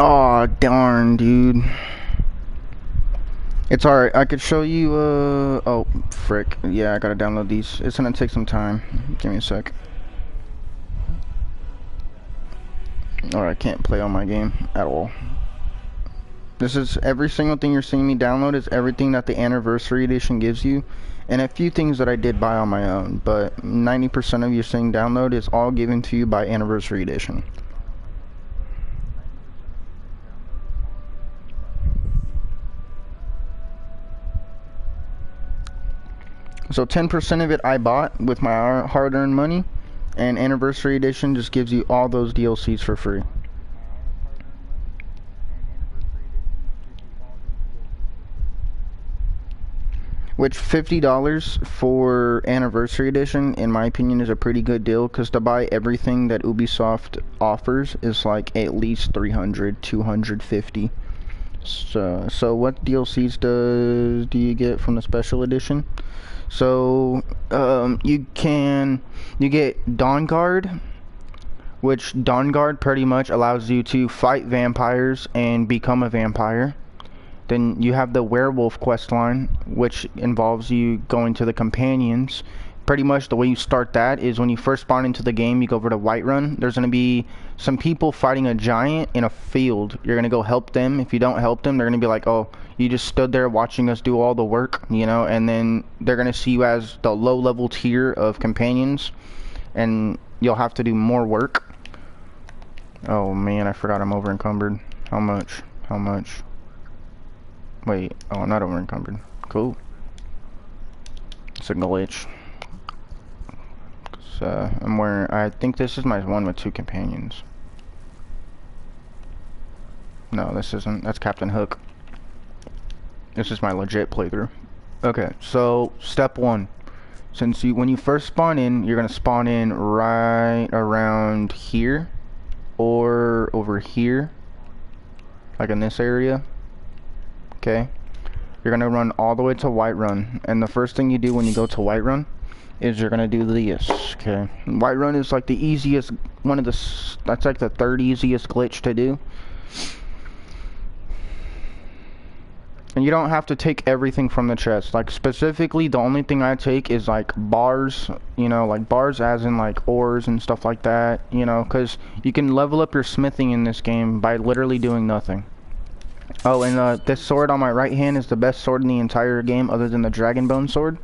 Oh darn, dude. It's alright. I could show you. Oh, frick. Yeah, I gotta download these. It's gonna take some time. Give me a sec. Or I can't play on my game at all. This is every single thing you're seeing me download is everything that the anniversary edition gives you, and a few things that I did buy on my own. But 90% of you seeing download is all given to you by anniversary edition. So 10% of it I bought with my hard-earned money, and anniversary edition just gives you all those DLCs for free. Which $50 for anniversary edition, in my opinion, is a pretty good deal, because to buy everything that Ubisoft offers is like at least 300, 250. So what DLCs do you get from the special edition? So you get Dawn Guard, which Dawn Guard pretty much allows you to fight vampires and become a vampire. Then you have the Werewolf questline, which involves you going to the companions. Pretty much the way you start that is when you first spawn into the game, you go over to Whiterun. There's going to be some people fighting a giant in a field. You're going to go help them. If you don't help them, they're going to be like, oh, you just stood there watching us do all the work, you know, and then they're going to see you as the low-level tier of companions, and you'll have to do more work. Oh, man, I forgot I'm over-encumbered. How much? How much? Wait, oh, I'm not over-encumbered. Cool. It's a glitch. I'm wearing, I think this is my one with 2 companions. No, this isn't. That's Captain Hook. This is my legit playthrough. Okay, so step 1. Since when you first spawn in, you're gonna spawn in right around here or over here, like in this area. Okay, you're gonna run all the way to Whiterun, and the first thing you do when you go to Whiterun is you're gonna do this. Okay, Whiterun is like the easiest, that's like the 3rd easiest glitch to do. And you don't have to take everything from the chest. Like specifically, the only thing I take is like bars, you know, like bars as in like ores and stuff like that, you know, because you can level up your smithing in this game by literally doing nothing. Oh, and this sword on my right hand is the best sword in the entire game other than the Dragonbone sword.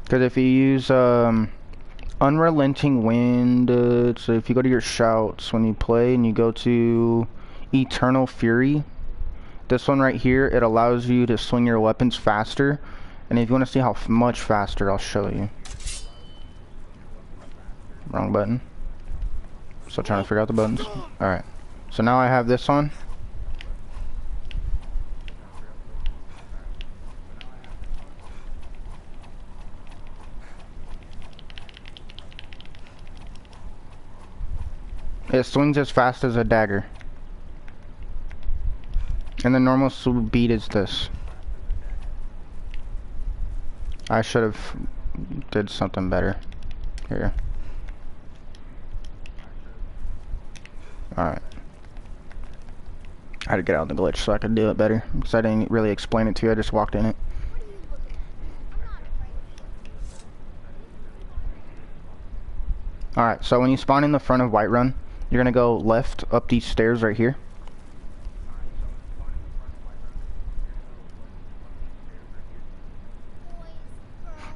Because if you use Unrelenting Wind, so if you go to your shouts when you play and you go to Eternal Fury, this one right here, it allows you to swing your weapons faster. And if you want to see how much faster, I'll show you. Wrong button. Still trying to figure out the buttons. Alright. So now I have this on. It swings as fast as a dagger. And the normal speed is this. I should have did something better. Here. Alright. I had to get out of the glitch so I could do it better. Because I didn't really explain it to you, I just walked in it. Alright, so when you spawn in the front of Whiterun, you're gonna go left up these stairs right here.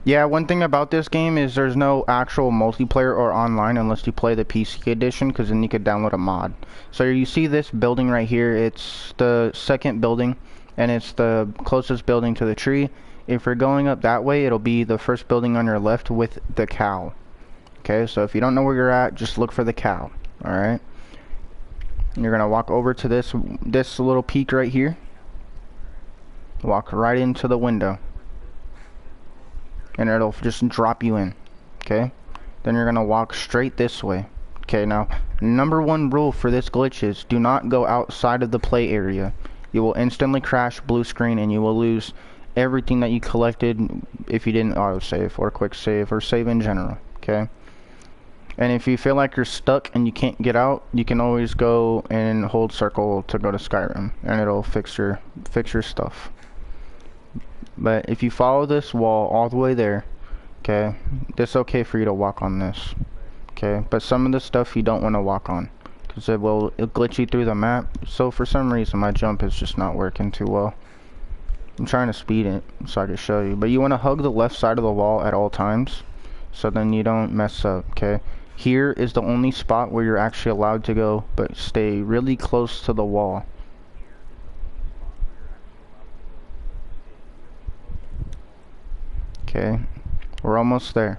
Yeah, one thing about this game is there's no actual multiplayer or online unless you play the PC edition, because then you could download a mod. So you see this building right here, it's the 2nd building, and it's the closest building to the tree. If you're going up that way, it'll be the 1st building on your left with the cow. Okay, so if you don't know where you're at, just look for the cow. Alright? You're gonna walk over to this little peak right here. Walk right into the window. And it'll just drop you in. Okay? Then you're gonna walk straight this way. Okay, now, number 1 rule for this glitch is do not go outside of the play area. You will instantly crash, blue screen, and you will lose everything that you collected if you didn't autosave or quick save or save in general, okay? And if you feel like you're stuck and you can't get out, you can always go and hold circle to go to Skyrim, and it'll fix your stuff. But if you follow this wall all the way there, okay, it's okay for you to walk on this, okay? But some of the stuff you don't want to walk on, because it'll glitch you through the map. So for some reason my jump is just not working too well. I'm trying to speed it so I can show you. But you want to hug the left side of the wall at all times, so then you don't mess up, okay? Here is the only spot where you're actually allowed to go, but stay really close to the wall. Okay, we're almost there.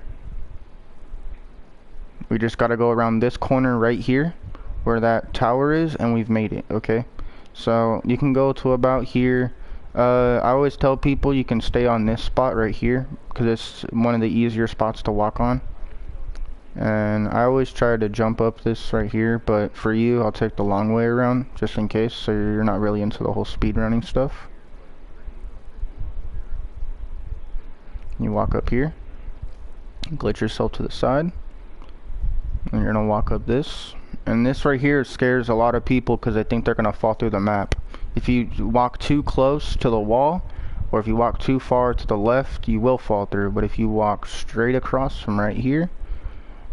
We just gotta go around this corner right here where that tower is, and we've made it, okay? So you can go to about here. I always tell people you can stay on this spot right here because it's one of the easier spots to walk on. And I always try to jump up this right here, but for you I'll take the long way around just in case, so you're not really into the whole speed running stuff. You walk up here, glitch yourself to the side, and you're gonna walk up this. And this right here scares a lot of people because they think they're gonna fall through the map. If you walk too close to the wall, or if you walk too far to the left, you will fall through. But if you walk straight across from right here,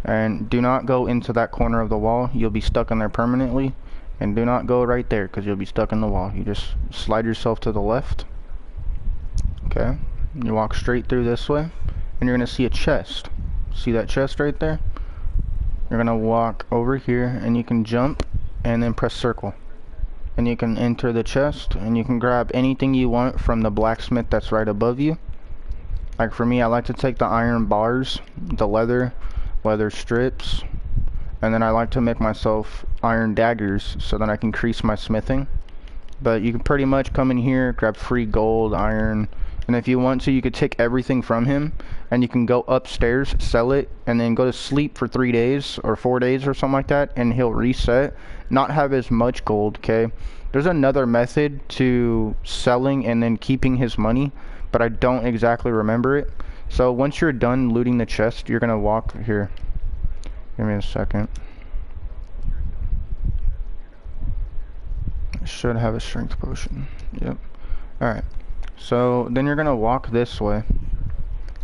and do not go into that corner of the wall, you'll be stuck in there permanently. And do not go right there because you'll be stuck in the wall. You just slide yourself to the left, okay? You walk straight through this way, and you're gonna see a chest. See that chest right there? You're gonna walk over here, and you can jump and then press circle, and you can enter the chest, and you can grab anything you want from the blacksmith that's right above you. Like for me, I like to take the iron bars, the leather strips, and then I like to make myself iron daggers so that I can increase my smithing. But you can pretty much come in here, grab free gold, iron, and if you want to, you could take everything from him, and you can go upstairs, sell it, and then go to sleep for 3 days or 4 days or something like that, and he'll reset, not have as much gold, okay? There's another method to selling and then keeping his money, but I don't exactly remember it. So once you're done looting the chest, you're gonna walk here. Give me a second. I should have a strength potion. Yep. Alright. So then you're gonna walk this way,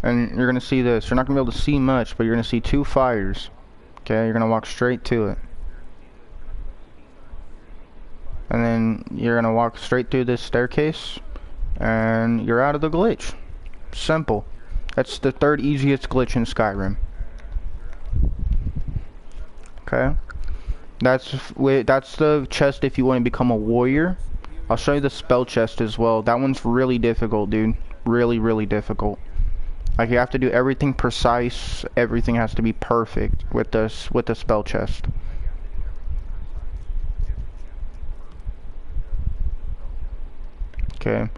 and you're gonna see this. You're not gonna be able to see much, but you're gonna see 2 fires. Okay, you're gonna walk straight to it, and then you're gonna walk straight through this staircase, and you're out of the glitch. Simple. That's the 3rd easiest glitch in Skyrim. Okay, that's the chest if you want to become a warrior. I'll show you the spell chest as well. That one's really difficult, dude. Really difficult. Like, you have to do everything precise. Everything has to be perfect with the spell chest. Okay.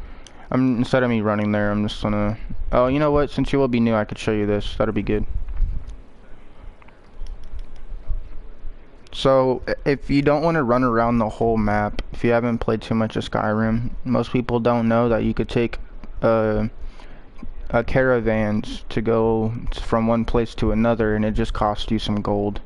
Instead of me running there, I'm just gonna... Oh, you know what? Since you will be new, I could show you this. That'll be good. So, if you don't want to run around the whole map, if you haven't played too much of Skyrim, most people don't know that you could take caravans to go from one place to another, and it just costs you some gold.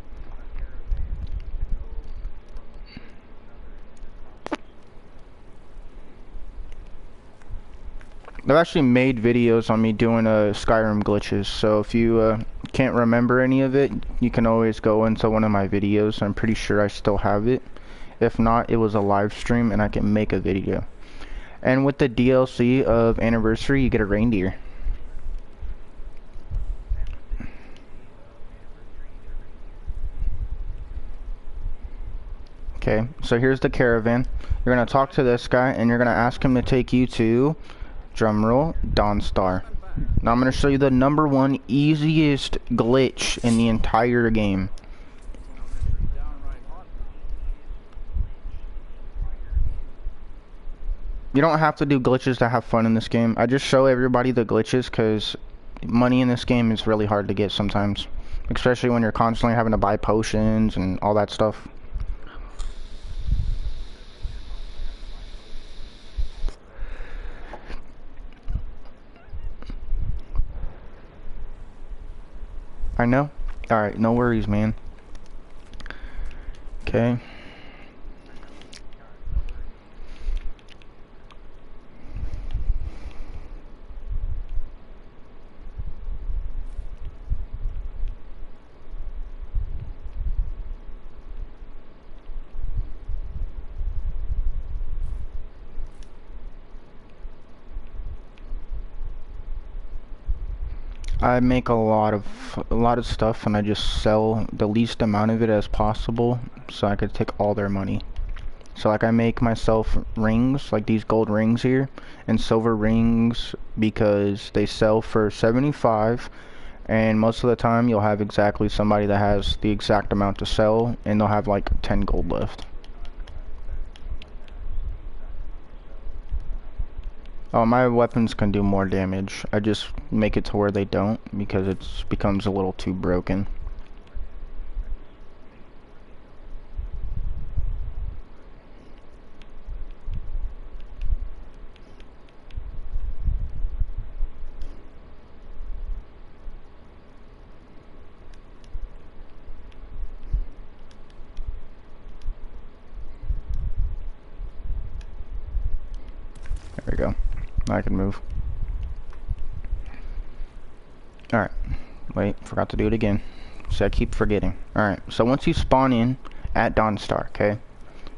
I've actually made videos on me doing Skyrim glitches, so if you can't remember any of it, you can always go into one of my videos. I'm pretty sure I still have it. If not, it was a live stream and I can make a video. And with the DLC of Anniversary, you get a reindeer. Okay, so here's the caravan. You're gonna talk to this guy, and you're gonna ask him to take you to, drumroll, Dawnstar. Now I'm gonna show you the #1 easiest glitch in the entire game. You don't have to do glitches to have fun in this game. I just show everybody the glitches because money in this game is really hard to get sometimes, especially when you're constantly having to buy potions and all that stuff. I know. Alright, no worries, man. Okay. I make a lot of stuff and I just sell the least amount of it as possible so I could take all their money. So like I make myself rings, like these gold rings here, and silver rings because they sell for 75, and most of the time you'll have exactly somebody that has the exact amount to sell and they'll have like 10 gold left. Oh, my weapons can do more damage. I just make it to where they don't because it becomes a little too broken. There we go. I can move. Alright. Wait, forgot to do it again. So I keep forgetting. Alright, so once you spawn in at Dawnstar, okay?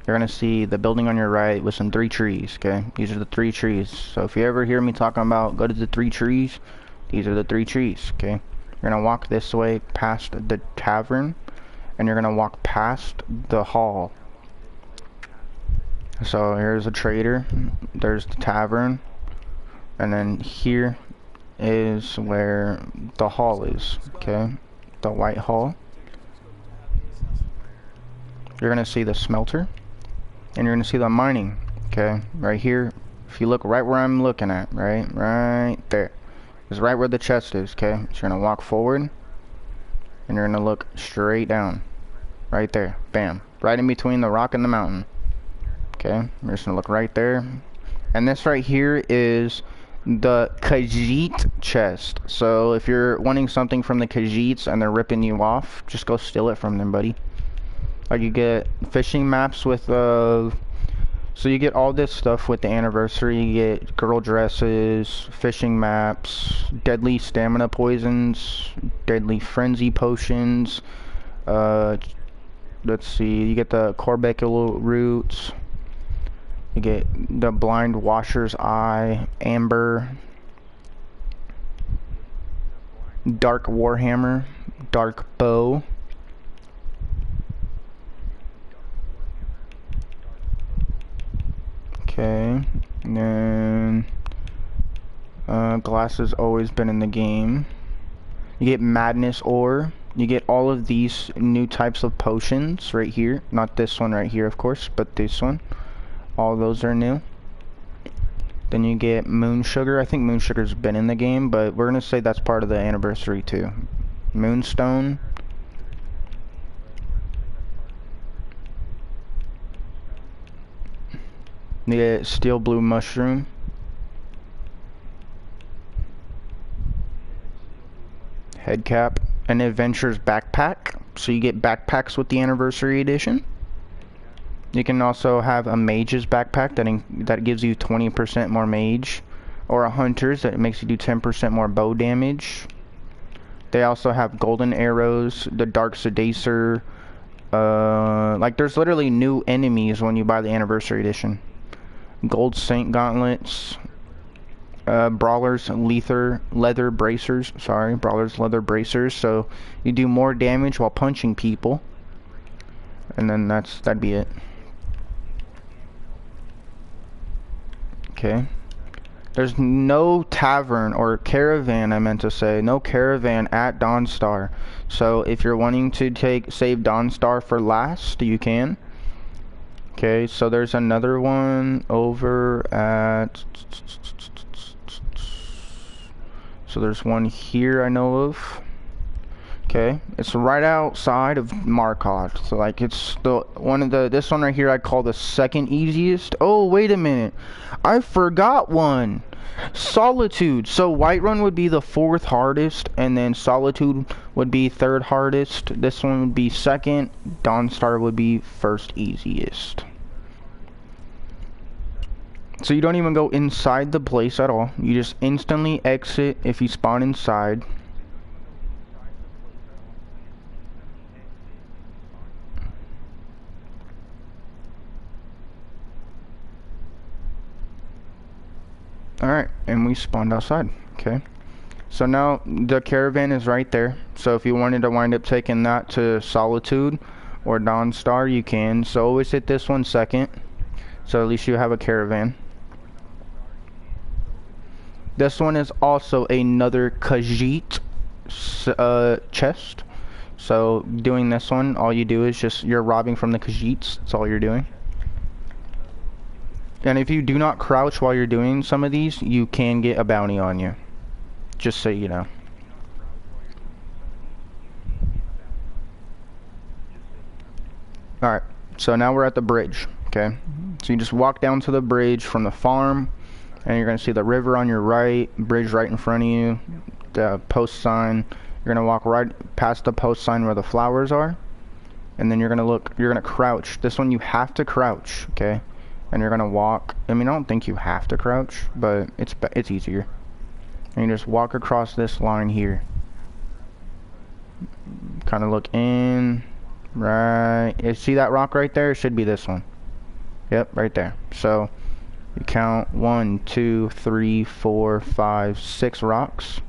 You're gonna see the building on your right with some 3 trees, okay? These are the 3 trees. So if you ever hear me talking about go to the 3 trees, these are the 3 trees, okay? You're gonna walk this way past the tavern, and you're gonna walk past the hall. So here's a trader, there's the tavern, and then here is where the hall is, okay? The white hall. You're gonna see the smelter, and you're gonna see the mining, okay? Right here, if you look right where I'm looking at, right there, is right where the chest is, okay? So you're gonna walk forward, and you're gonna look straight down, right there, bam, right in between the rock and the mountain. Okay, we're just gonna look right there. And this right here is the Khajiit chest. So if you're wanting something from the Khajiits and they're ripping you off, just go steal it from them, buddy. Like you get fishing maps with so you get all this stuff with the anniversary. You get girl dresses, fishing maps, deadly stamina poisons, deadly frenzy potions. Let's see, you get the corbicula roots. You get the blind washer's eye, amber, dark warhammer, dark bow. Okay, and then glass has always been in the game. You get madness ore. You get all of these new types of potions right here. Not this one right here, of course, but this one. All those are new. Then you get moon sugar. I think moon sugar's been in the game, but we're gonna say that's part of the anniversary too. Moonstone. You get steel blue mushroom. Head cap. An adventurer's backpack. So you get backpacks with the anniversary edition. You can also have a mage's backpack that gives you 20% more mage, or a hunter's that makes you do 10% more bow damage. They also have golden arrows, the dark sedacer. Like there's literally new enemies when you buy the anniversary edition. Gold saint gauntlets, brawlers leather bracers. Sorry, brawlers leather bracers. So you do more damage while punching people, and then that'd be it. Okay. There's no tavern or caravan, I meant to say. No caravan at Dawnstar. So if you're wanting to save Dawnstar for last, you can. Okay, so there's another one over at... So there's one here I know of. Okay, it's right outside of Markov. So like it's this one right here I call the second easiest. Oh, wait a minute. I forgot one. Solitude. So Whiterun would be the 4th hardest, and then Solitude would be 3rd hardest. This one would be 2nd. Dawnstar would be 1st easiest. So you don't even go inside the place at all. You just instantly exit if you spawn inside. Alright, and we spawned outside. Okay. So now the caravan is right there. So if you wanted to wind up taking that to Solitude or Dawnstar, you can. So always hit this one second. So at least you have a caravan. This one is also another Khajiit chest. So doing this one, all you do is just, you're robbing from the Khajiits. That's all you're doing. And if you do not crouch while you're doing some of these, you can get a bounty on you. Just so you know. Alright, so now we're at the bridge, okay? So you just walk down to the bridge from the farm, and you're going to see the river on your right, bridge right in front of you, the post sign. You're going to walk right past the post sign where the flowers are, and then you're going to crouch. This one you have to crouch, okay? And you're going to walk. I mean, I don't think you have to crouch, but it's easier. And you just walk across this line here. Kind of look in, right. You see that rock right there? It should be this one. Yep, right there. So you count 1, 2, 3, 4, 5, 6 rocks,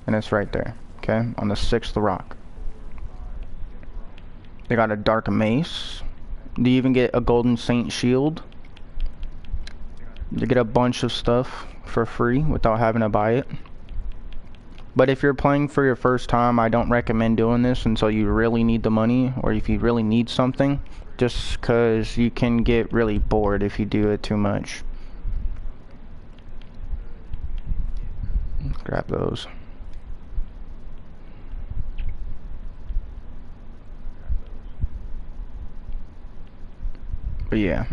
and it's right there. Okay, on the 6th rock. They got a dark mace. Do you even get a golden saint shield? You get a bunch of stuff for free without having to buy it. But if you're playing for your first time, I don't recommend doing this until you really need the money, or if you really need something, just because you can get really bored if you do it too much. Grab those. But yeah.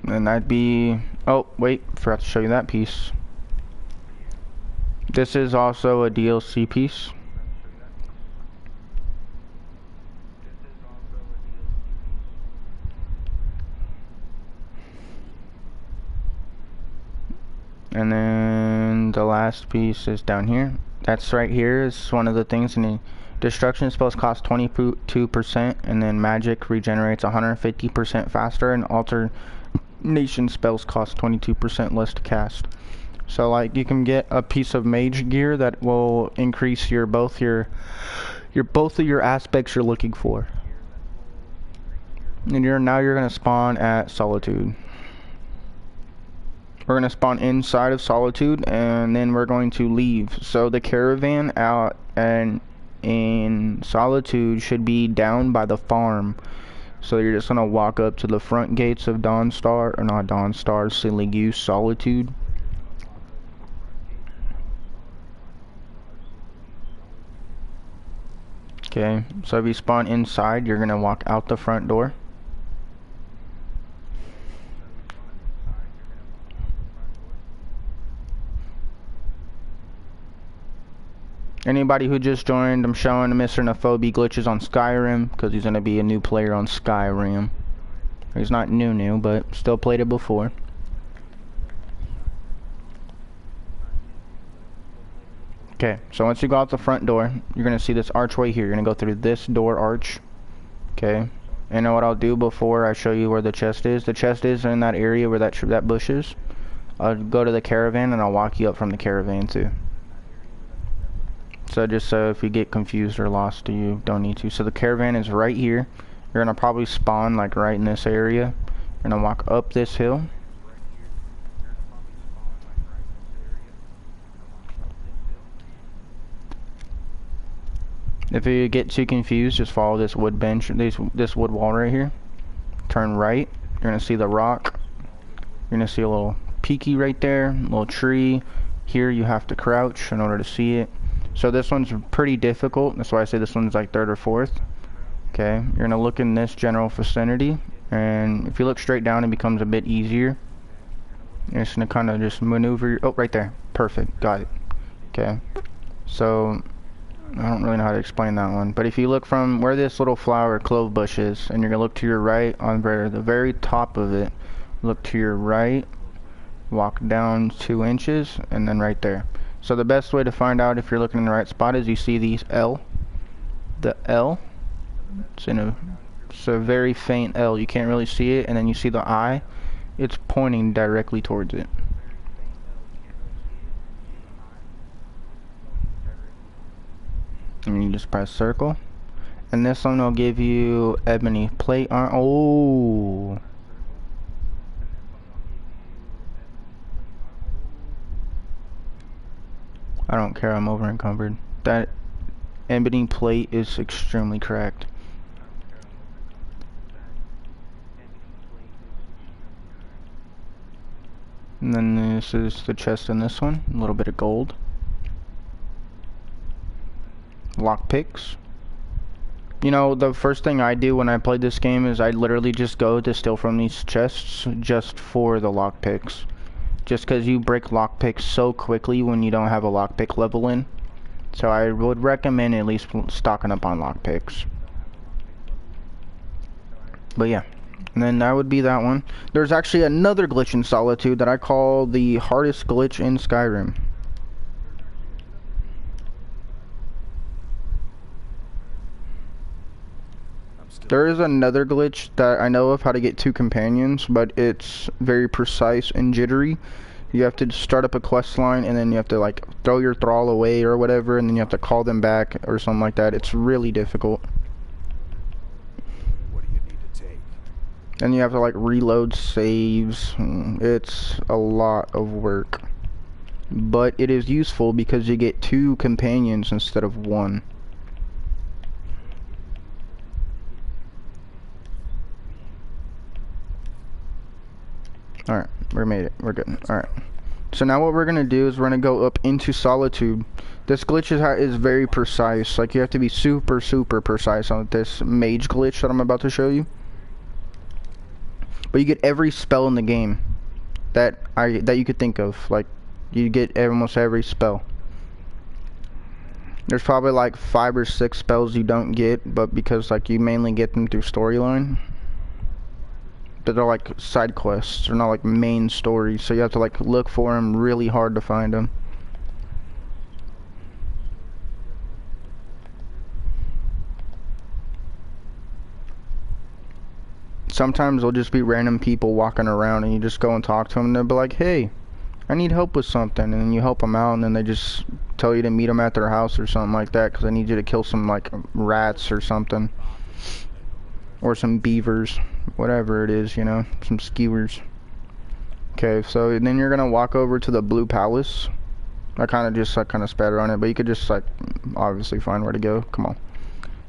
And that'd be... Oh, wait. Forgot to show you that piece. This is also a DLC piece. And then the last piece is down here. That's right here. Is one of the things in the destruction spells cost 22%, and then magic regenerates 150% faster, and alternation spells cost 22% less to cast. So like you can get a piece of mage gear that will increase your both of your aspects you're looking for. And now you're gonna spawn at Solitude. We're gonna spawn inside of Solitude, and then we're going to leave. So the caravan out and in Solitude should be down by the farm. So you're just gonna walk up to the front gates of Dawnstar, or not Dawnstar, Silly Goose, Solitude. Okay, so if you spawn inside, you're gonna walk out the front door. Anybody who just joined, I'm showing Mr. Nafobi glitches on Skyrim, because he's gonna be a new player on Skyrim. He's not new, but still played it before. Okay, so once you go out the front door, you're gonna see this archway here. You're gonna go through this door arch. Okay, and then what I'll do before I show you where the chest is. The chest is in that area where that bush is. I'll go to the caravan and I'll walk you up from the caravan too. So just so if you get confused or lost, you don't need to. So the caravan is right here. You're gonna probably spawn like right in this area. You're gonna walk up this hill. If you get too confused, just follow this wood bench, this wood wall right here. Turn right. You're gonna see the rock. You're gonna see a little peaky right there, a little tree. Here you have to crouch in order to see it. So this one's pretty difficult. That's why I say this one's like 3rd or 4th. Okay, you're gonna look in this general vicinity, and if you look straight down, it becomes a bit easier. You're just gonna kind of just maneuver. Oh, right there. Perfect. Got it. Okay. So I don't really know how to explain that one, but if you look from where this little flower clove bush is, and you're gonna look to your right on the very top of it, look to your right, walk down 2 inches, and then right there. So the best way to find out if you're looking in the right spot is you see these L. The L. It's a very faint L. You can't really see it, and then you see the I. It's pointing directly towards it. And you just press circle. And this one will give you ebony plate on. Oh. I don't care, I'm over encumbered. That ebony plate is extremely cracked. And then this is the chest in this one. A little bit of gold. Lockpicks. You know, the first thing I do when I play this game is I literally just go to steal from these chests just for the lockpicks. Just because you break lockpicks so quickly when you don't have a lockpick level in. So I would recommend at least stocking up on lockpicks. But yeah. And then that would be that one. There's actually another glitch in Solitude that I call the hardest glitch in Skyrim. There is another glitch that I know of how to get 2 companions, but it's very precise and jittery. You have to start up a quest line, and then you have to like throw your thrall away or whatever, and then you have to call them back or something like that. It's really difficult. What do you need to take? And you have to like reload saves. It's a lot of work. But it is useful because you get 2 companions instead of 1. Alright, we made it. We're good. Alright. So now what we're going to do is we're going to go up into Solitude. This glitch is very precise. Like, you have to be super, super precise on this mage glitch that I'm about to show you. But you get every spell in the game that you could think of. Like, you get almost every spell. There's probably like 5 or 6 spells you don't get, but because like you mainly get them through storyline. But they're like side quests, they're not like main stories, so you have to like look for them really hard to find them. Sometimes there'll just be random people walking around and you just go and talk to them and they'll be like, hey, I need help with something, and then you help them out and then they just tell you to meet them at their house or something like that because I need you to kill some like rats or something. Or some beavers, whatever it is, you know, some skewers. Okay, so then you're gonna walk over to the Blue Palace. I kind of spatter on it, but you could just like obviously find where to go. Come on,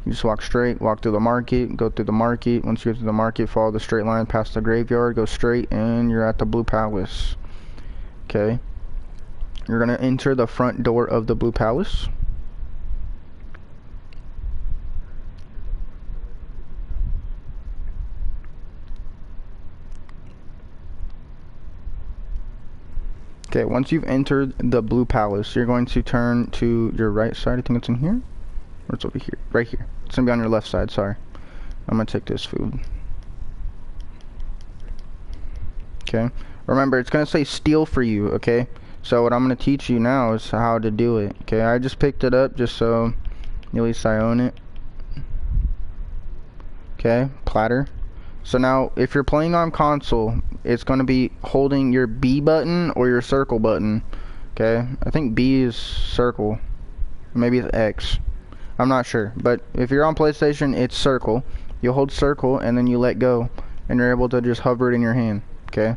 you just walk straight, walk through the market, go through the market. Once you get to the market, follow the straight line past the graveyard, go straight, and you're at the Blue Palace. Okay, you're gonna enter the front door of the Blue Palace. Okay, once you've entered the Blue Palace, you're going to turn to your right side. I think it's in here. Or it's over here. Right here. It's going to be on your left side, sorry. I'm going to take this food. Okay. Remember, it's going to say steal for you, okay? So what I'm going to teach you now is how to do it. Okay, I just picked it up just so at least I own it. Okay, platter. So now, if you're playing on console, it's going to be holding your B button or your circle button. Okay, I think B is circle. Maybe it's X. I'm not sure. But if you're on PlayStation, it's circle. You hold circle and then you let go. And you're able to just hover it in your hand. Okay,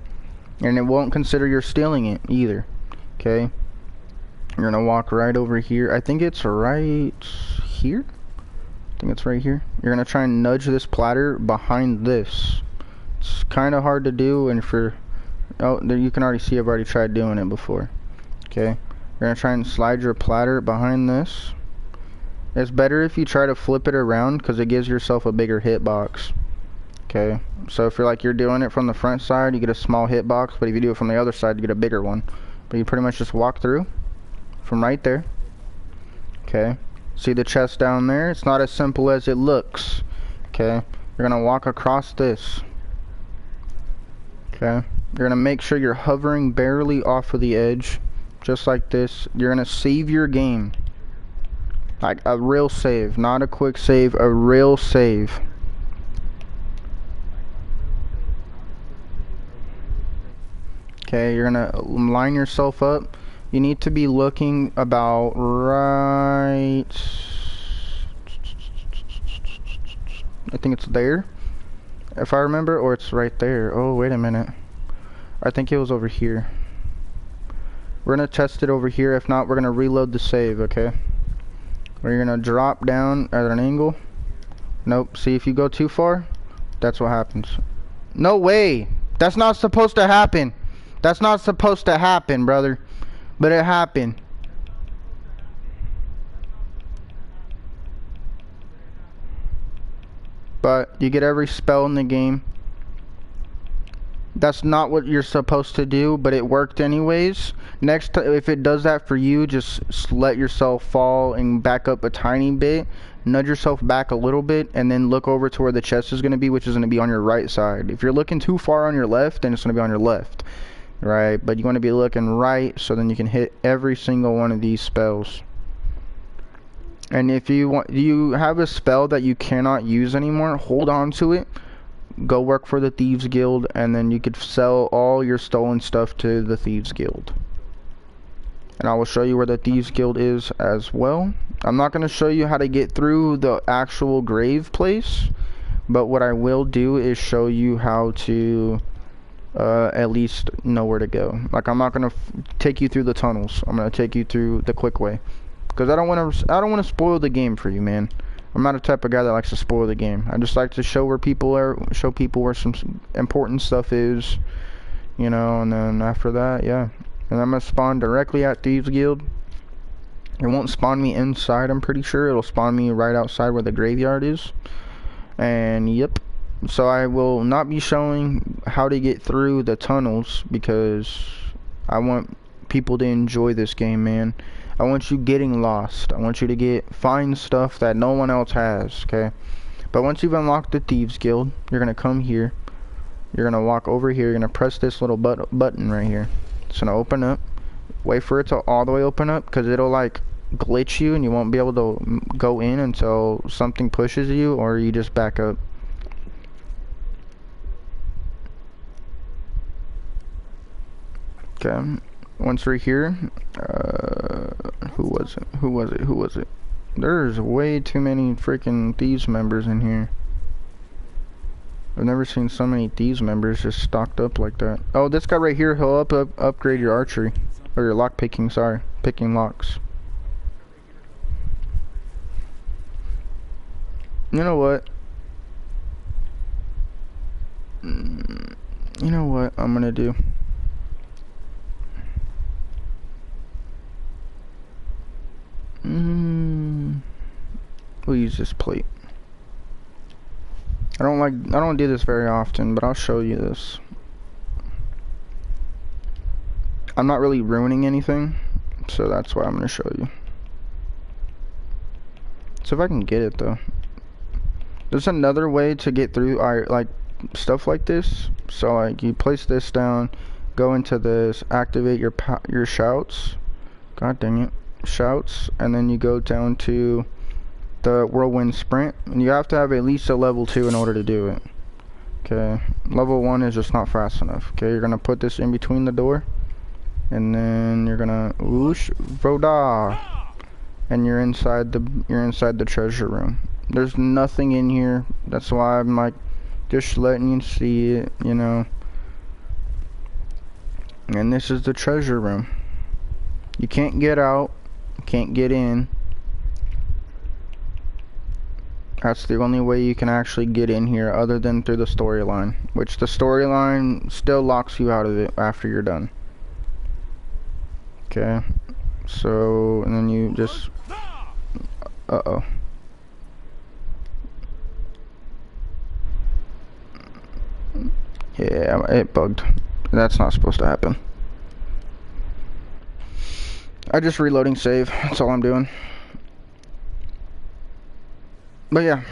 and it won't consider you're stealing it either. Okay, you're going to walk right over here. I think it's right here. I think it's right here. You're going to try and nudge this platter behind this. It's kind of hard to do, and for... Oh, there you can already see I've already tried doing it before. Okay. You're going to try and slide your platter behind this. It's better if you try to flip it around, because it gives yourself a bigger hitbox. Okay, so if you're doing it from the front side, you get a small hitbox, but if you do it from the other side, you get a bigger one. But you pretty much just walk through from right there. Okay, see the chest down there? It's not as simple as it looks. Okay, you're gonna walk across this. Okay, you're gonna make sure you're hovering barely off of the edge, just like this. You're gonna save your game. Like a real save, not a quick save, a real save. Okay, you're gonna line yourself up. You need to be looking about right, I think it's there, if I remember, or it's right there. Oh, wait a minute. I think it was over here. We're gonna test it over here. If not, we're gonna reload the save, okay? We're gonna drop down at an angle. Nope, see, if you go too far, that's what happens. No way! That's not supposed to happen! That's not supposed to happen, brother. But it happened. But you get every spell in the game. That's not what you're supposed to do, but it worked anyways. Next time, if it does that for you, just let yourself fall and back up a tiny bit. Nudge yourself back a little bit, and then look over to where the chest is going to be, which is going to be on your right side. If you're looking too far on your left, then it's going to be on your left. Right, but you want to be looking right so then you can hit every single one of these spells. And if you have a spell that you cannot use anymore, hold on to it. Go work for the Thieves Guild, and then you could sell all your stolen stuff to the Thieves Guild. And I will show you where the Thieves Guild is as well. I'm not going to show you how to get through the actual grave place, but what I will do is show you how to at least know where to go. Like, I'm not gonna take you through the tunnels. I'm gonna take you through the quick way, because I don't want to spoil the game for you, man. I'm not the type of guy that likes to spoil the game. I just like to show where people are, show people where some important stuff is, you know. And then after that, yeah. And I'm gonna spawn directly at Thieves Guild. It won't spawn me inside. I'm pretty sure it'll spawn me right outside where the graveyard is. And yep. So I will not be showing how to get through the tunnels, because I want people to enjoy this game, man. I want you getting lost. I want you to find stuff that no one else has, okay? But once you've unlocked the Thieves Guild, you're gonna come here. You're gonna walk over here. You're gonna press this little button right here. It's gonna open up. Wait for it to all the way open up, because it'll like glitch you and you won't be able to go in until something pushes you, or you just back up. Okay, once we're here, who was it? There's way too many freaking Thieves members in here. I've never seen so many Thieves members just stocked up like that. Oh, this guy right here, he'll upgrade your archery, or your lock picking, sorry, picking locks. You know what? You know what I'm gonna do? We'll use this plate. I don't do this very often, but I'll show you this. I'm not really ruining anything, so that's why I'm gonna show you. So if I can get it though. There's another way to get through like stuff like this. So like you place this down, go into this, activate your shouts. God dang it. Shouts, and then you go down to the whirlwind sprint, and you have to have at least a level 2 in order to do it. Okay, level 1 is just not fast enough. Okay, you're gonna put this in between the door, and then you're gonna whoosh voda, and you're inside the treasure room. There's nothing in here. That's why I'm like just letting you see it, you know. And this is the treasure room. You can't get out. Can't get in. That's the only way you can actually get in here, other than through the storyline, which the storyline still locks you out of it after you're done. Okay, so and then you just Yeah, it bugged. That's not supposed to happen. I just reloading save. That's all I'm doing. But yeah,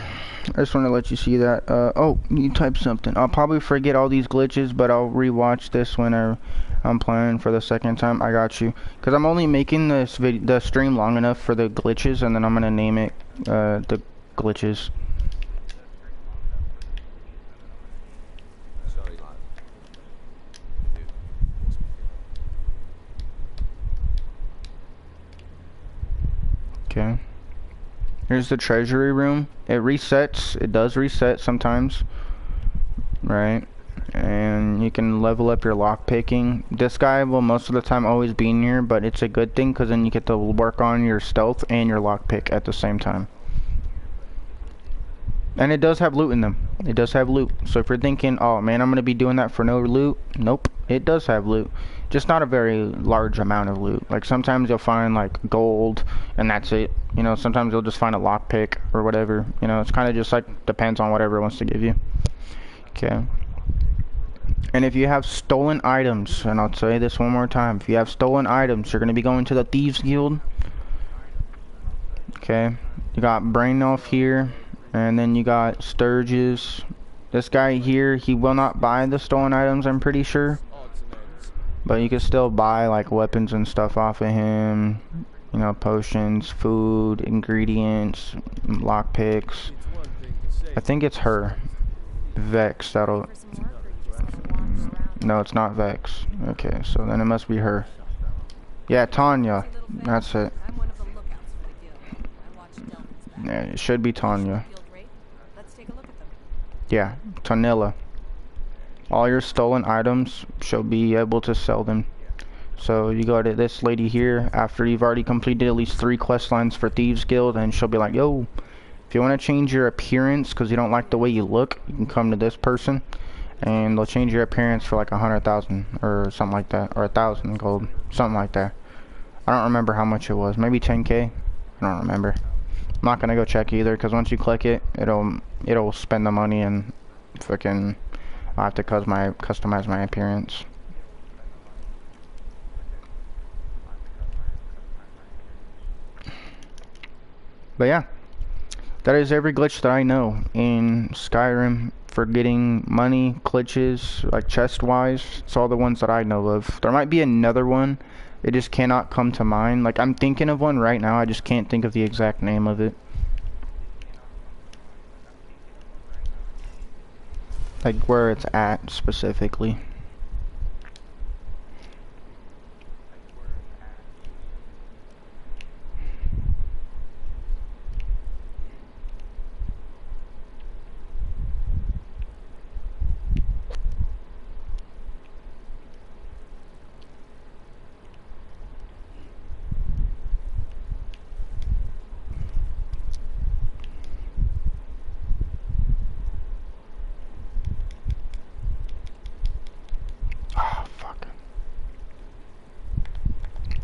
I just want to let you see that. Oh, you typed something. I'll probably forget all these glitches, but I'll rewatch this when I'm playing for the second time. I got you. Because I'm only making the stream long enough for the glitches, and then I'm going to name it the glitches. Okay. Here's the treasury room. It resets. It does reset sometimes. Right. And you can level up your lock picking. This guy will most of the time always be in here, but it's a good thing because then you get to work on your stealth and your lock pick at the same time. And it does have loot in them. It does have loot. So if you're thinking, oh man, I'm going to be doing that for no loot. Nope. It does have loot. Just not a very large amount of loot. Like sometimes you'll find like gold and that's it. You know, sometimes you'll just find a lockpick or whatever. You know, it's kind of just like depends on whatever it wants to give you. Okay. And if you have stolen items, and I'll say this one more time, if you have stolen items, you're going to be going to the Thieves Guild. Okay. You got Brain Elf here. And then you got Sturgis. This guy here, he will not buy the stolen items, I'm pretty sure. But you can still buy like weapons and stuff off of him. You know, potions, food, ingredients, lockpicks. I think it's her. Vex, that'll... No, it's not Vex. Okay, so then it must be her. Yeah, Tanya. That's it. Yeah, it should be Tanya. Yeah, Tanilla. All your stolen items shall be able to sell them. So you go to this lady here after you've already completed at least 3 quest lines for Thieves Guild, and she'll be like, yo, if you want to change your appearance because you don't like the way you look, you can come to this person and they'll change your appearance for like 100,000 or something like that, or 1,000 gold, something like that. I don't remember how much it was. Maybe 10k. I don't remember. I'm not gonna go check either because once you click it, it'll spend the money and fucking I'll have to customize my appearance. But yeah, that is every glitch that I know in Skyrim for getting money, glitches, like chest-wise. It's all the ones that I know of. There might be another one. It just cannot come to mind. Like, I'm thinking of one right now. I just can't think of the exact name of it. Like, where it's at, specifically.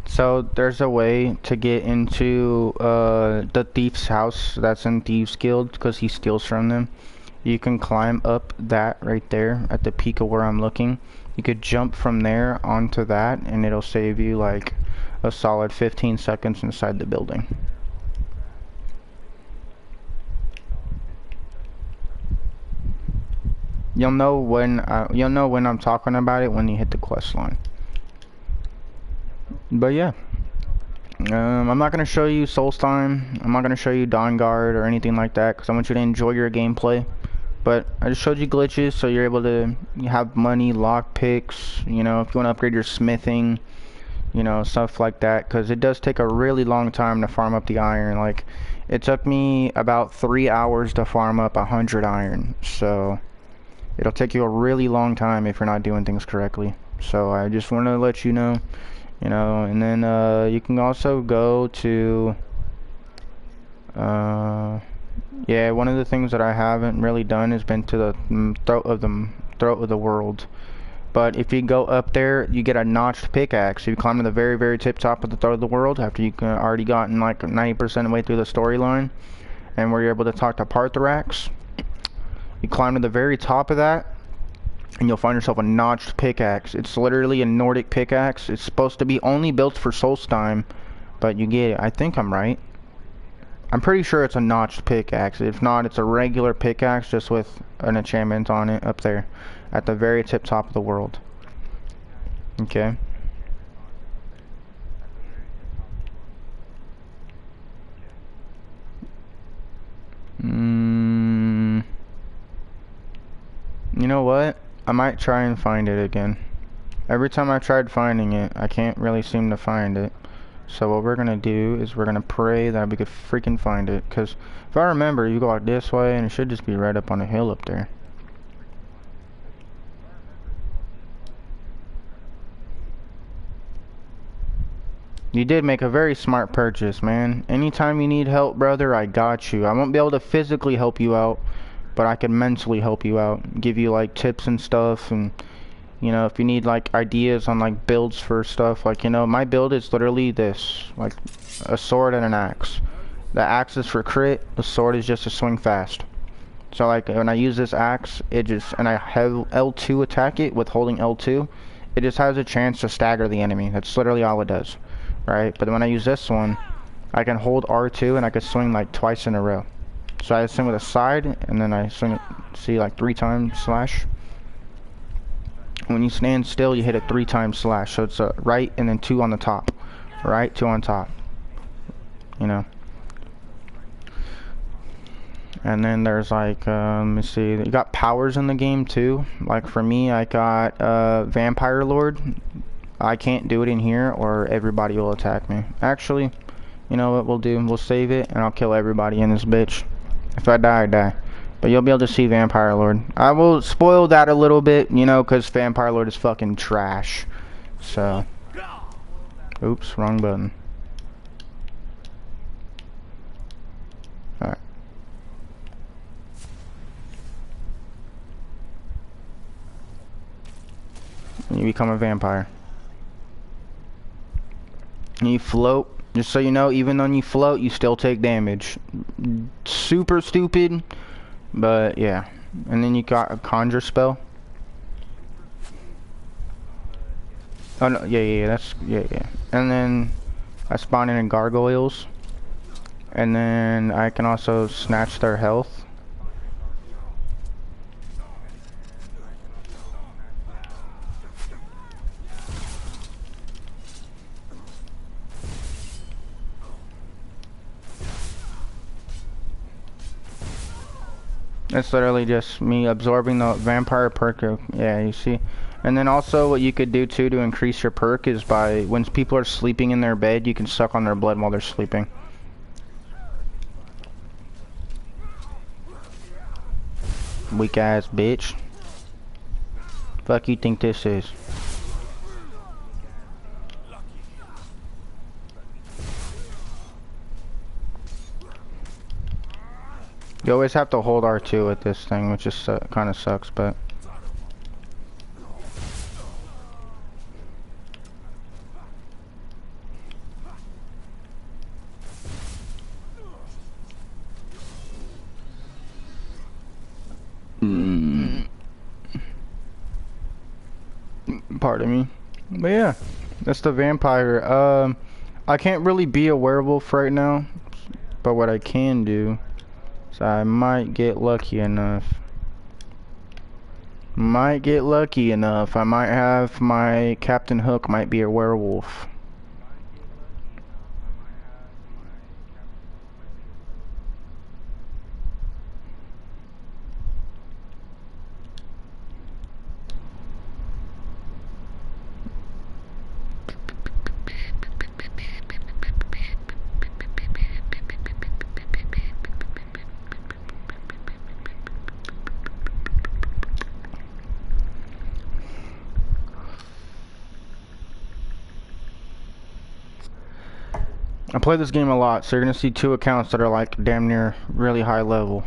So there's a way to get into the thief's house that's in Thieves Guild because he steals from them. You can climb up that right there at the peak of where I'm looking. You could jump from there onto that and it'll save you like a solid 15 seconds inside the building. You'll know when I'm talking about it when you hit the quest line. But yeah, I'm not going to show you Solstheim, I'm not going to show you Dawn Guard or anything like that because I want you to enjoy your gameplay. But I just showed you glitches so you're able to have money, lock picks, you know, if you want to upgrade your smithing, you know, stuff like that, because it does take a really long time to farm up the iron. Like, it took me about 3 hours to farm up 100 iron, so it'll take you a really long time if you're not doing things correctly. So I just want to let you know. You know, and then you can also go to yeah, one of the things that I haven't really done has been to the throat of the world. But if you go up there, you get a notched pickaxe. You climb to the very, very tip top of the throat of the world after you've already gotten like 90% of the way through the storyline, and where you're able to talk to Parthrax. You climb to the very top of that, and you'll find yourself a notched pickaxe. It's literally a Nordic pickaxe. It's supposed to be only built for Solstheim, but you get it. I think I'm right. I'm pretty sure it's a notched pickaxe. If not, it's a regular pickaxe just with an enchantment on it up there at the very top of the world. Okay. You know what? I might try and find it again. Every time I've tried finding it, I can't really seem to find it. So what we're gonna do is we're gonna pray that we could freaking find it. Cause if I remember, you go like this way, and it should just be right up on a hill up there. You did make a very smart purchase, man. Anytime you need help, brother, I got you. I won't be able to physically help you out, but I can mentally help you out. Give you like tips and stuff, and you know, if you need like ideas on like builds for stuff, like, you know, my build is literally this, like a sword and an axe. The axe is for crit, the sword is just to swing fast. So like when I use this axe, it just, and I have L2 attack it with holding L2, it just has a chance to stagger the enemy. That's literally all it does, right? But when I use this one, I can hold R2 and I can swing like twice in a row. So I swing with a side, and then I swing it, see, like 3 times slash. When you stand still, you hit it 3 times slash. So it's a right and then 2 on the top. Right, 2 on top. You know. And then there's like, let me see, you got powers in the game too. Like for me, I got Vampire Lord. I can't do it in here or everybody will attack me. Actually, you know what we'll do? We'll save it and I'll kill everybody in this bitch. If I die, I die. But you'll be able to see Vampire Lord. I will spoil that a little bit, you know, because Vampire Lord is fucking trash. So. Oops, wrong button. Alright. You become a vampire. And you float. Just so you know, even when you float, you still take damage. Super stupid. But yeah, and then you got a conjure spell. Oh no, yeah, that's yeah. And then I spawn in gargoyles, and then I can also snatch their health. It's literally just me absorbing the vampire perk. Yeah, you see. And then also what you could do too to increase your perk is by when people are sleeping in their bed, you can suck on their blood while they're sleeping. Weak ass bitch. Fuck you think this is? You always have to hold R2 with this thing, which is kind of sucks, but. Pardon me. But yeah, that's the vampire. I can't really be a werewolf right now, but what I can do. So I might get lucky enough. I might have my Captain Hook might be a werewolf. I play this game a lot, so you're gonna see 2 accounts that are like damn near really high level.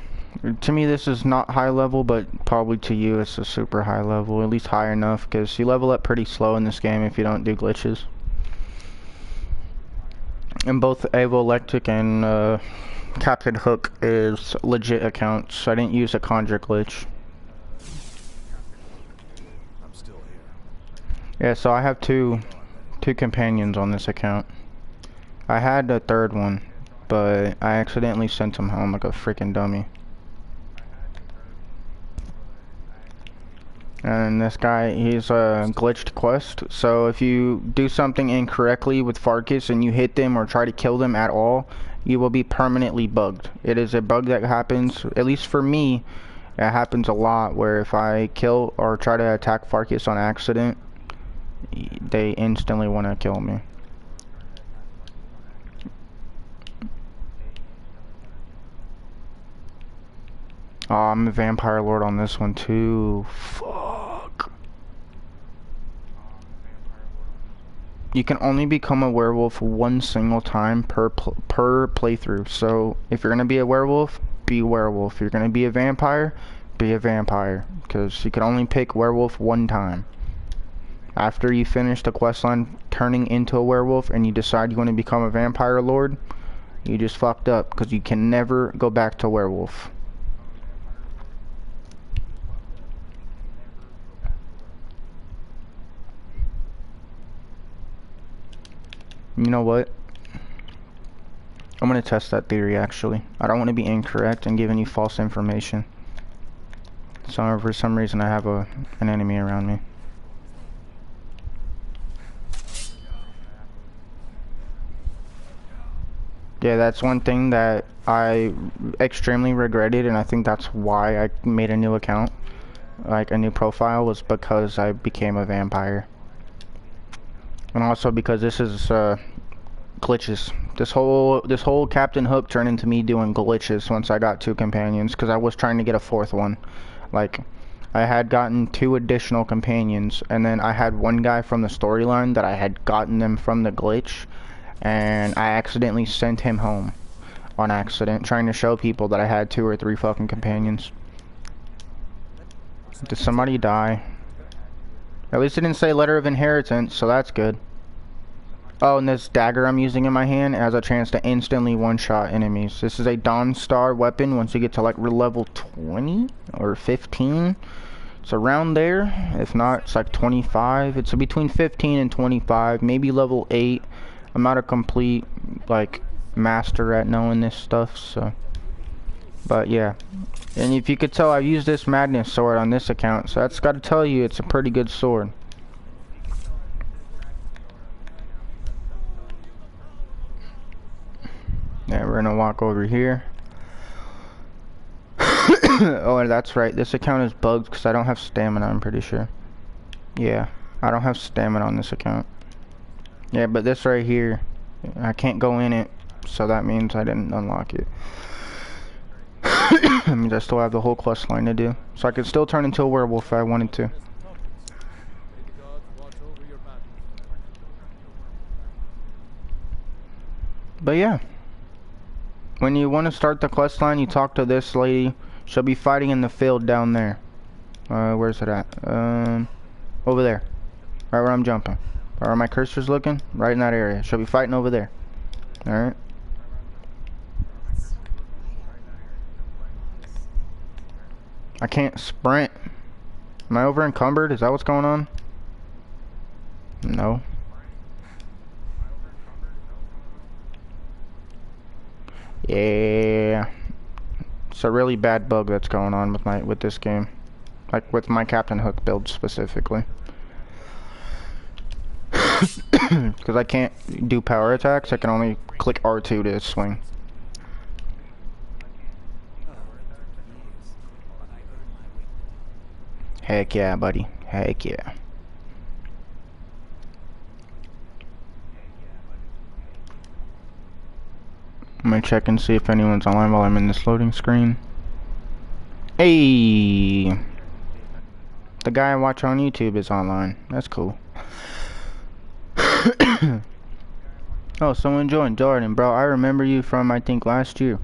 To me this is not high level, but probably to you it's a super high level, at least high enough, because you level up pretty slow in this game if you don't do glitches. And both Evo Electric and Captain Hook is legit accounts. I didn't use a conjure glitch. Yeah, so I have two companions on this account. I had a third one, but I accidentally sent him home like a freaking dummy. And this guy, he's a glitched quest, so if you do something incorrectly with Farkas and you hit them or try to kill them at all, you will be permanently bugged. It is a bug that happens, at least for me, it happens a lot, where if I kill or try to attack Farkas on accident, they instantly want to kill me. Oh, I'm a vampire lord on this one too. Fuck. You can only become a werewolf one single time per playthrough. So if you're gonna be a werewolf, be a werewolf. If you're gonna be a vampire, be a vampire. Because you can only pick werewolf one time. After you finish the questline turning into a werewolf and you decide you want to become a vampire lord, you just fucked up because you can never go back to werewolf. You know what? I'm gonna test that theory actually. I don't want to be incorrect and giving you false information. So for some reason I have an enemy around me. Yeah, that's one thing that I extremely regretted, and I think that's why I made a new account, like a new profile, was because I became a vampire. And also because this is glitches. This whole Captain Hook turned into me doing glitches once I got two companions, because I was trying to get a fourth one. Like, I had gotten two additional companions, and then I had one guy from the storyline that I had gotten them from the glitch, and I accidentally sent him home on accident, trying to show people that I had 2 or 3 fucking companions. Did somebody die? At least it didn't say letter of inheritance, so that's good. Oh, and this dagger I'm using in my hand has a chance to instantly one-shot enemies. This is a Dawn Star weapon once you get to like level 20 or 15. It's around there. If not, it's like 25. It's between 15 and 25, maybe level 8. I'm not a complete like master at knowing this stuff, so. But yeah. And if you could tell, I used this Madness sword on this account, so that's got to tell you it's a pretty good sword. Yeah, we're gonna walk over here. Oh, that's right. This account is bugged because I don't have stamina, I'm pretty sure. Yeah, I don't have stamina on this account. Yeah, but this right here, I can't go in it, so that means I didn't unlock it. That means I still have the whole quest line to do. So I could still turn into a werewolf if I wanted to. But yeah. When you want to start the quest line, you talk to this lady. She'll be fighting in the field down there. Where's it at? Over there. Right where I'm jumping. Right where my cursor's looking. Right in that area. She'll be fighting over there. Alright. I can't sprint. Am I over encumbered? Is that what's going on? No. Yeah. It's a really bad bug that's going on with this game. Like with my Captain Hook build specifically. Because I can't do power attacks, I can only click R2 to swing. Heck yeah, buddy. Heck yeah. I'm gonna check and see if anyone's online while I'm in this loading screen. Hey! The guy I watch on YouTube is online. That's cool. Oh, someone joined. Jordan, bro, I remember you from, I think, last year.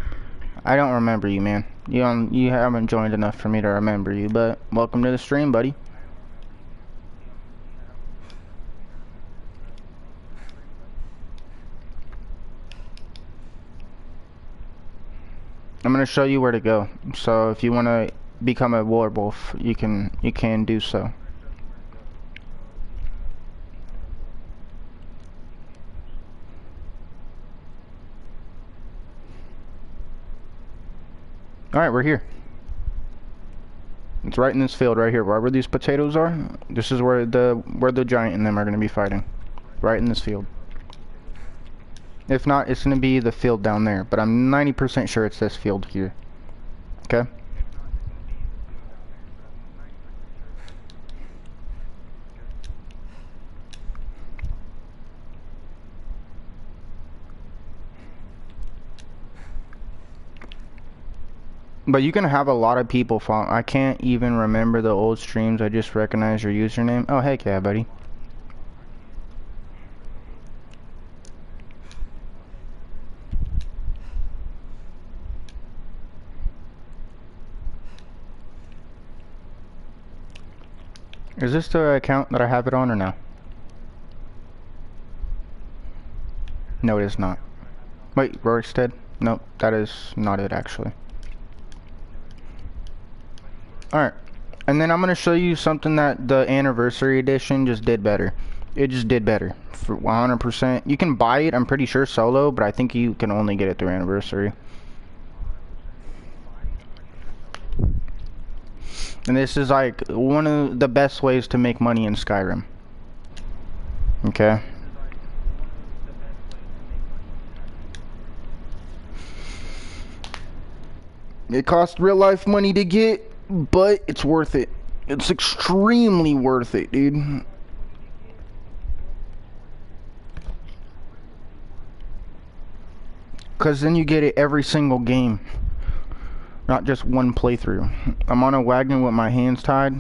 I don't remember you, man. You haven't joined enough for me to remember you, but welcome to the stream, buddy. I'm gonna show you where to go. So if you wanna become a werewolf, you can do so. Alright, we're here. It's right in this field right here. Wherever these potatoes are, this is where the giant and them are going to be fighting. Right in this field. If not, it's going to be the field down there. But I'm 90% sure it's this field here. Okay? But you can have a lot of people follow. I can't even remember the old streams. I just recognize your username. Oh, heck yeah, buddy. Is this the account that I have it on or no? No, it is not. Wait, Rorikstead? Nope, that is not it actually. Alright, and then I'm going to show you something that the anniversary edition just did better. It just did better, for 100%. You can buy it, I'm pretty sure, solo, but I think you can only get it through anniversary. And this is like one of the best ways to make money in Skyrim. Okay. It costs real life money to get, but it's worth it. It's extremely worth it, dude. Cause then you get it every single game. Not just one playthrough. I'm on a wagon with my hands tied.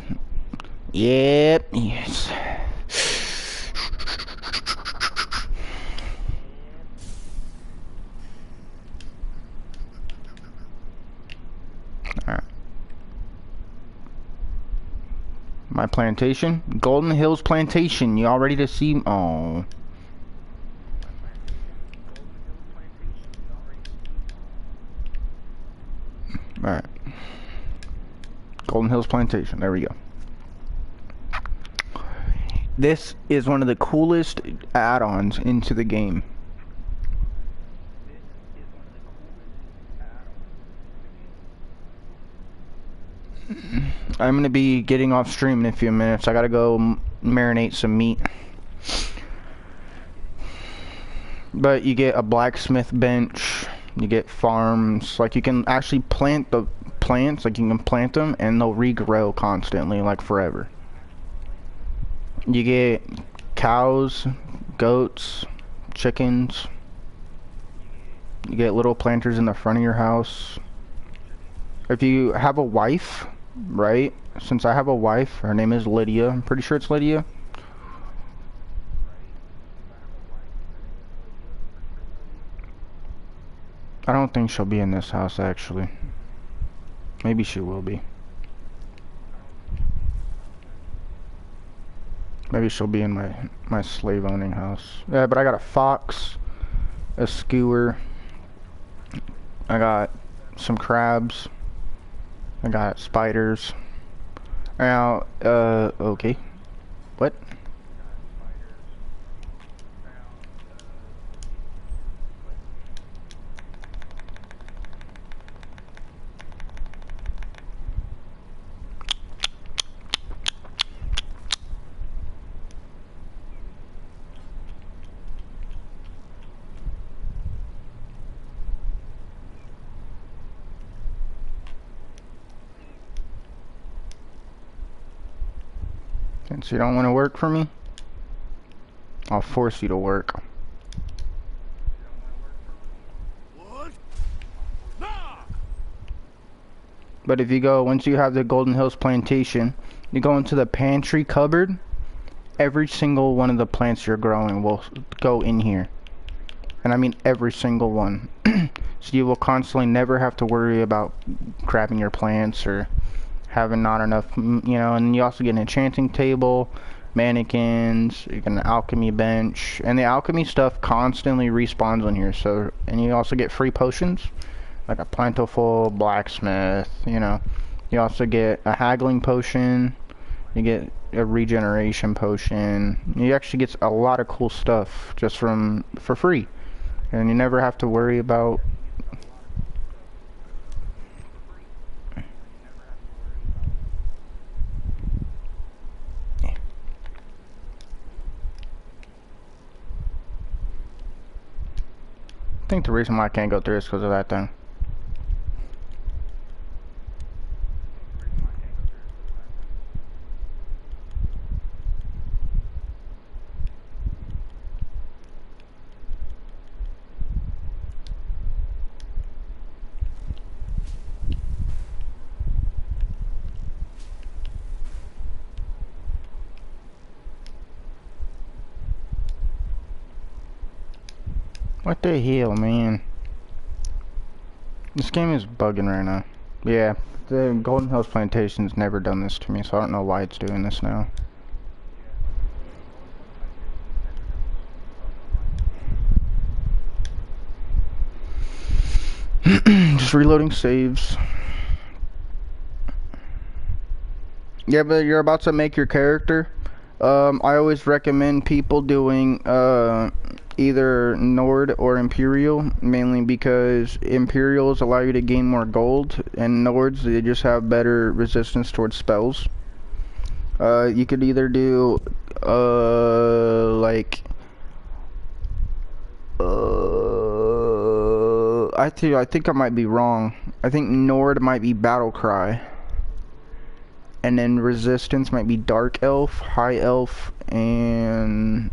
Yep, yes. Alright. My plantation? Golden Hills Plantation. You all ready to see? Oh. Alright. Golden Hills Plantation. There we go. This is one of the coolest add-ons into the game. I'm gonna be getting off stream in a few minutes. I gotta go marinate some meat. But you get a blacksmith bench. You get farms. Like you can actually plant the plants. Like you can plant them and they'll regrow constantly, like forever. You get cows, goats, chickens. You get little planters in the front of your house. If you have a wife, right? Since I have a wife, her name is Lydia. I'm pretty sure it's Lydia. I don't think she'll be in this house, actually. Maybe she will be. Maybe she'll be in my slave-owning house. Yeah, but I got a fox, a skewer. I got some crabs. I got spiders. Now, okay. What? Since you don't want to work for me, I'll force you to work. What? Nah. But if you go, once you have the Golden Hills Plantation, you go into the pantry cupboard, every single one of the plants you're growing will go in here. And I mean every single one. So you will constantly never have to worry about crapping your plants or having not enough, you know. And you also get an enchanting table, mannequins, you get an alchemy bench, and the alchemy stuff constantly respawns on here. So, and you also get free potions, like a plentiful blacksmith, you know. You also get a haggling potion, you get a regeneration potion. You actually get a lot of cool stuff just for free, and you never have to worry about. think the reason why I can't go through is because of that thing. What the hell, man? This game is bugging right now. Yeah, the Golden Hills Plantation's never done this to me, so I don't know why it's doing this now. Just reloading saves. Yeah, but you're about to make your character. I always recommend people doing either Nord or Imperial, mainly because Imperials allow you to gain more gold, and Nords, they just have better resistance towards spells. You could either do I think I might be wrong. I think Nord might be Battle Cry. And then resistance might be Dark Elf, High Elf, and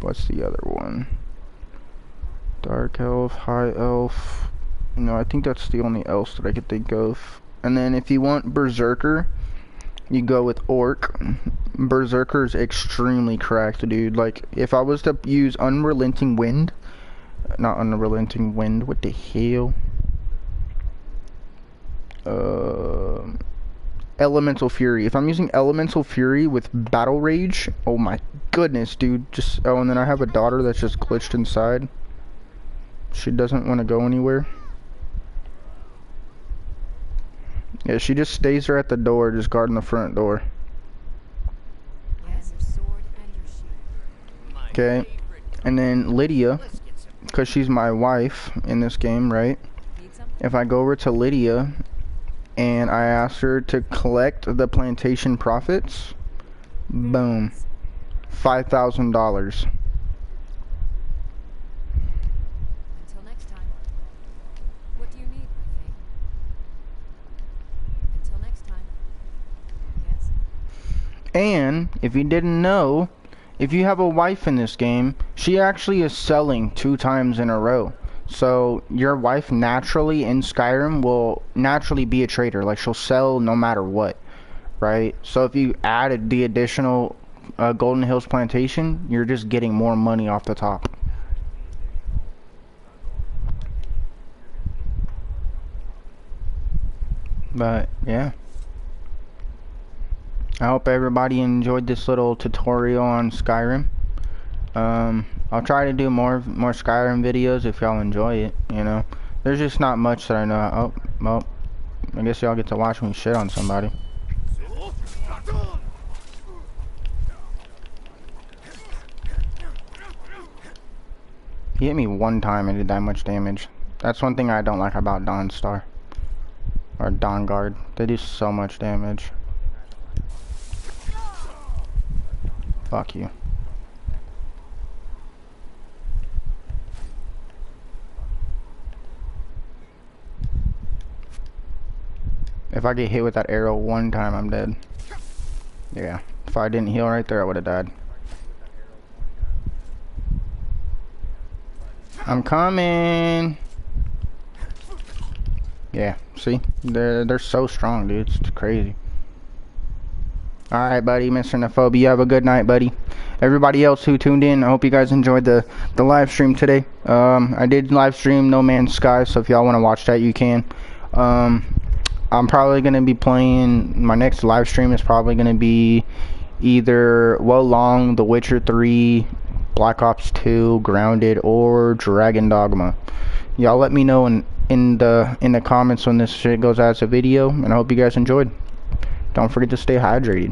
what's the other one? Dark Elf, High Elf. No, I think that's the only else that I could think of. And then if you want Berserker, you go with Orc. Berserker is extremely cracked, dude. Like, if I was to use Unrelenting Wind, not Unrelenting Wind, what the hell? Elemental Fury. If I'm using Elemental Fury with Battle Rage, oh my goodness, dude. Oh, and then I have a daughter that's just glitched inside. She doesn't want to go anywhere. Yeah, she just stays there at the door, just guarding the front door. Okay, and then Lydia, because she's my wife in this game, right? If I go over to Lydia and I ask her to collect the plantation profits, boom, $5,000. Until next time. What do you need, my thing? Until next time. Yes? And if you didn't know, if you have a wife in this game, she actually is selling 2 times in a row. So your wife naturally in Skyrim will naturally be a trader. Like, she'll sell no matter what, right? So if you added the additional Golden Hills Plantation, you're just getting more money off the top. But yeah, I hope everybody enjoyed this little tutorial on Skyrim. I'll try to do more Skyrim videos if y'all enjoy it, you know. There's just not much that I know. Oh, well, I guess y'all get to watch me shit on somebody. He hit me one time and did that much damage. That's one thing I don't like about Dawnstar. Or Dawnguard. They do so much damage. Fuck you. If I get hit with that arrow one time, I'm dead. Yeah. If I didn't heal right there, I would have died. I'm coming. Yeah, see? They're so strong, dude. It's crazy. Alright, buddy. Mr. Nephobia, you have a good night, buddy. Everybody else who tuned in, I hope you guys enjoyed the live stream today. I did live stream No Man's Sky, so if y'all want to watch that, you can. I'm probably going to be playing, my next live stream is probably going to be either Wolong, The Witcher 3, Black Ops 2, Grounded, or Dragon Dogma. Y'all let me know in the comments when this shit goes out as a video, and I hope you guys enjoyed. Don't forget to stay hydrated.